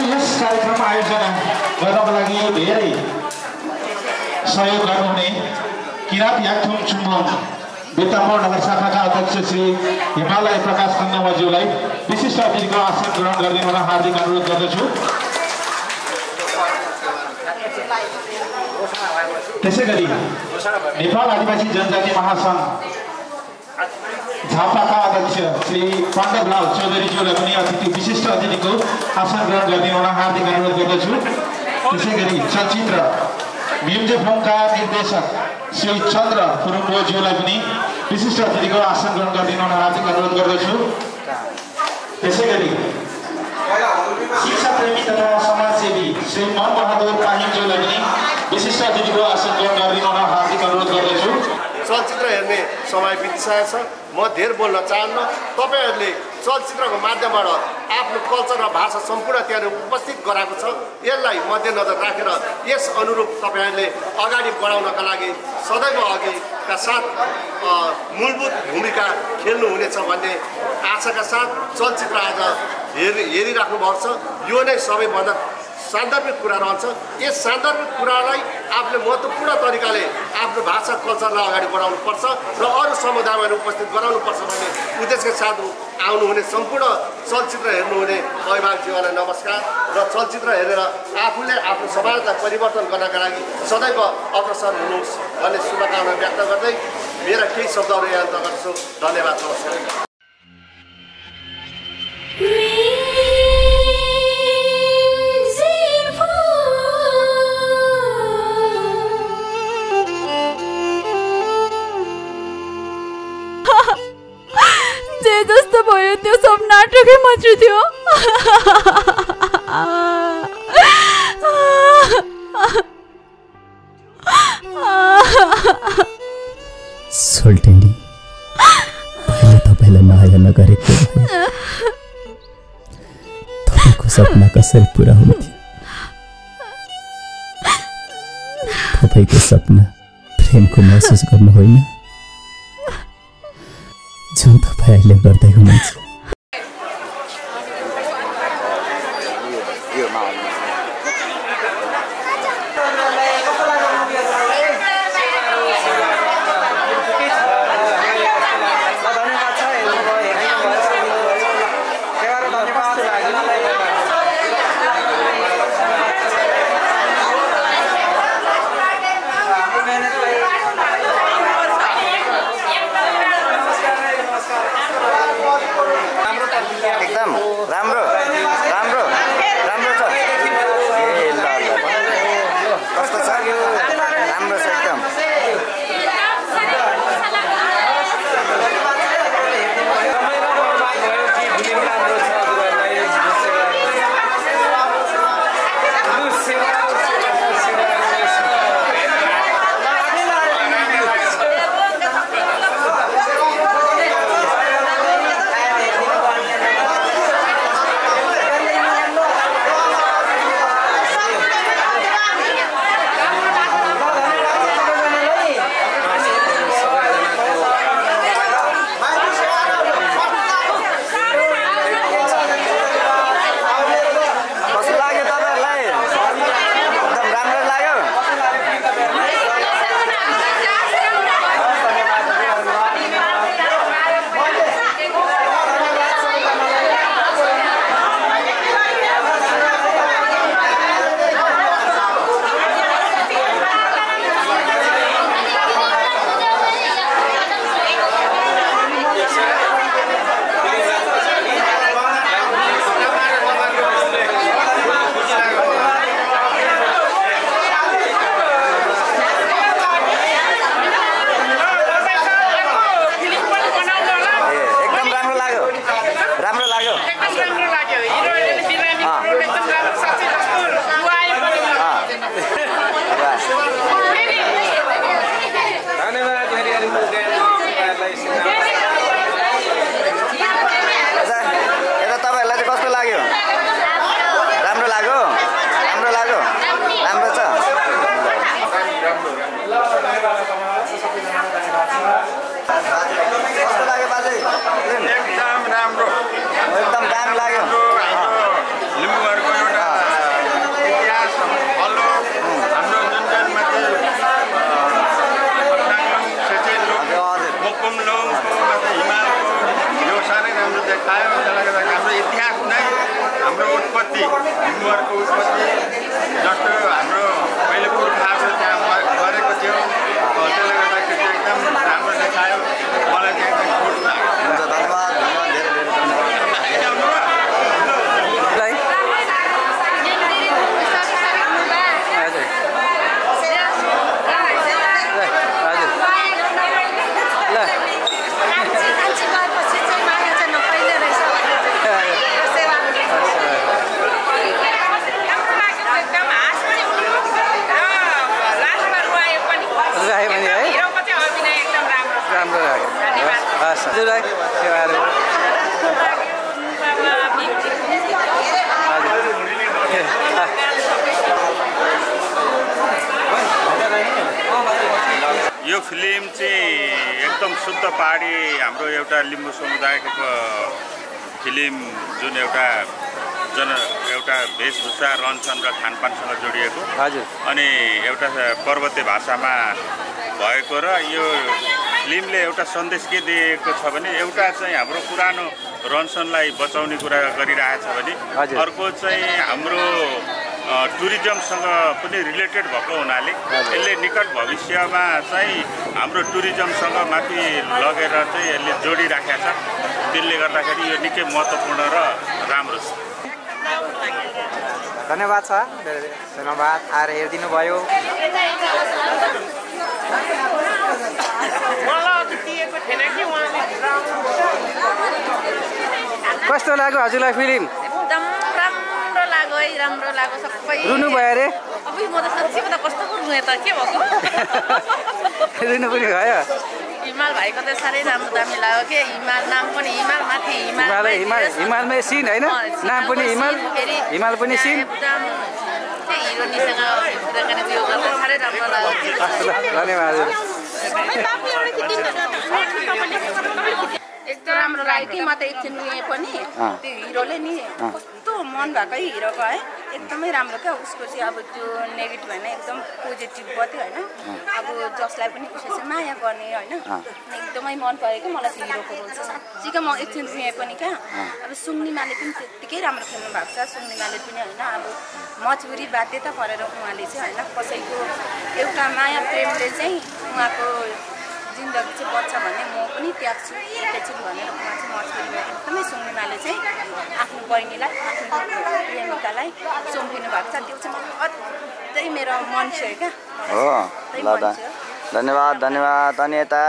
यस कार्यक्रम आयोजना गर्नको लागि धेरै सहयोग गर्नुहुने किरात याकथुङ चुम्बुङ बेतामोड नगर शाखाका अध्यक्ष श्री हिमालय प्रकाश खन्नावाज्यूलाई विशिष्ट अतिथिको आसन ग्रहण गरिदिन हार्दिक अनुरोध गर्दछु। त्यसैगरी नेपाल आदिवासी जनजाति महासंघ झापाका अध्यक्ष श्री पाण्डवलाल चौधरीज्यूलाई पनि विशिष्ट अतिथिको आसन ग्रहण गरिदिन हार्दिक अनुरोध गर्दछु। त्यसैगरी चलचित्र म्युजियमका निर्देशक श्री चन्द्र फुरुङज्यूलाई पनि विशिष्ट अतिथिको आसन ग्रहण गरिदिन हार्दिक अनुरोध गर्दछु। त्यसैगरी शिक्षा प्रेमी तथा समाजसेवी श्री मनबहादुर पाहिङज्यूलाई पनि विशिष्ट अतिथिको आसन ग्रहण गरिदिन हार्दिक अनुरोध गर्दछु। चलचित्र हेर्ने समय बितिसकेको छ। म धेर बोल्न चाहन्न। तपाईहरुले चलचित्रको माध्यमबाट आफ्नो कल्चर र भाषा सम्पूर्ण त्यहाँ उपस्थित गराएको छ। यसलाई मध्यनजर राखेर यस अनुरूप तपाईहरुले अगाडि बढाउनका लागि सदैव अघिका साथ मूलभूत भूमिका खेल्नु हुनेछ भन्ने आशाका साथ चलचित्र आज हेरिराख्नु भएको छ। यो नै सबैभन्दा सान्दर्भिक कुरा रहन्छ। यस सान्दर्भिक कुरालाई आफूले महत्त्वपूर्ण तरिकाले आफ्नो भाषा कल्चरलाई अगाडि बढाउनुपर्छ र अरू समुदायमा उपस्थित गराउनुपर्छ भन्ने उद्देश्यका साथ आउनुहुने सम्पूर्ण चलचित्र हेर्नुहुने अभिभावकज्यूलाई नमस्कार र चलचित्र हेरेर आफूले आफ्नो समाजलाई परिवर्तन गर्नका लागि सदैव अग्रसर हुनुहोस् भन्ने शुभकामना व्यक्त गर्दै मेरा केही शब्दहरू यहाँ अन्त गर्छु। धन्यवाद। नमस्कार। जस्तो भयो त्यो सब नाटकै मात्र थियो। सोल्टेनी पहिले तपाईँलाई माया नगरेको भए तपाईँको सपना कसरी पुरा हुन्थ्यो? तपाईँको सपना प्रेमको महसुस गर्नु होइन जुन तपाईँ अहिले गर्दै हुनुहुन्छ। एकदम राम्रो, एकदम दामी लाग्यो। लिम्बुहरूको एउटा हजुरलाई सेवाहरू यो फिल्म चाहिँ एकदम शुद्ध पहाडी हाम्रो एउटा लिम्बू समुदायको फिल्म जुन एउटा वेशभूषा रहनसहन र खानपानसँग जोडिएको हजुर अनि एउटा पर्वतीय भाषामा भएको र यो फिल्मले एउटा सन्देश के दिएको छ भने एउटा चाहिँ हाम्रो पुरानो रहनसहनलाई बचाउने कुरा गरिरहेछ भने अर्को चाहिँ हाम्रो टुरिज्मसँग पनि रिलेटेड भएको हुनाले यसले निकट भविष्यमा चाहिँ हाम्रो टुरिज्मसँग माथि लगेर चाहिँ यसले जोडिराखेको छ त्यसले गर्दाखेरि यो निकै महत्त्वपूर्ण र राम्रो छ धन्यवाद छ धन्यवाद आएर हेरिदिनु भयो कस्तो लाग्यो हजुरलाई फिल्म एकदम राम्रो लाग्यो सबै रुनु भयो अरे अब म त साँच्चै त कस्तो रुने त के भएको रुनु पनि भयो हिमाल भाइको त साह्रै राम्रो दामी लाग्यो के हिमाल नाम पनि हिमाल माथि हिमालमै सिन होइन नाम पनि हिमाल पनि सिन हिरोनीसँग उयो गर्दा साह्रै राम्रो लाग्यो धन्यवाद एकदम राम्रो लाग्यो कि म त एकछिन लिएँ पनि त्यो हिरोले नि कस्तो मन भएकै हिरोको है एकदमै राम्रो क्या उसको चाहिँ अब त्यो नेगेटिभ होइन एकदम पोजिटिभ गर्थ्यो होइन अब जसलाई पनि उसले चाहिँ माया गर्ने होइन एकदमै मन पऱ्यो कि मलाई चाहिँ हिरोको रोल चाहिँ साँच्चीकै म एकछिन लिएँ पनि क्या अब सुङ्निमाले पनि त्यत्तिकै राम्रो खेल्नु भएको छ सुङ्निमाले पनि होइन अब मजबुरी बाध्यता परेर उहाँले चाहिँ होइन कसैको एउटा माया प्रेमले चाहिँ उहाँको जिन्दगी चाहिँ बच्छ भन्ने म पनि त्याग्छु एकैछिन भनेर उहाँ चाहिँ मजबुरीमा एकदमै सुङ्निमाले चाहिँ आफ्नो बहिनीलाई आफ्नो प्रेमिकालाई सुम्पिनु भएको छ त्यो चाहिँ मलाई अझै मेरो मन छ्यो क्या हो ल धन्यवाद अनि यता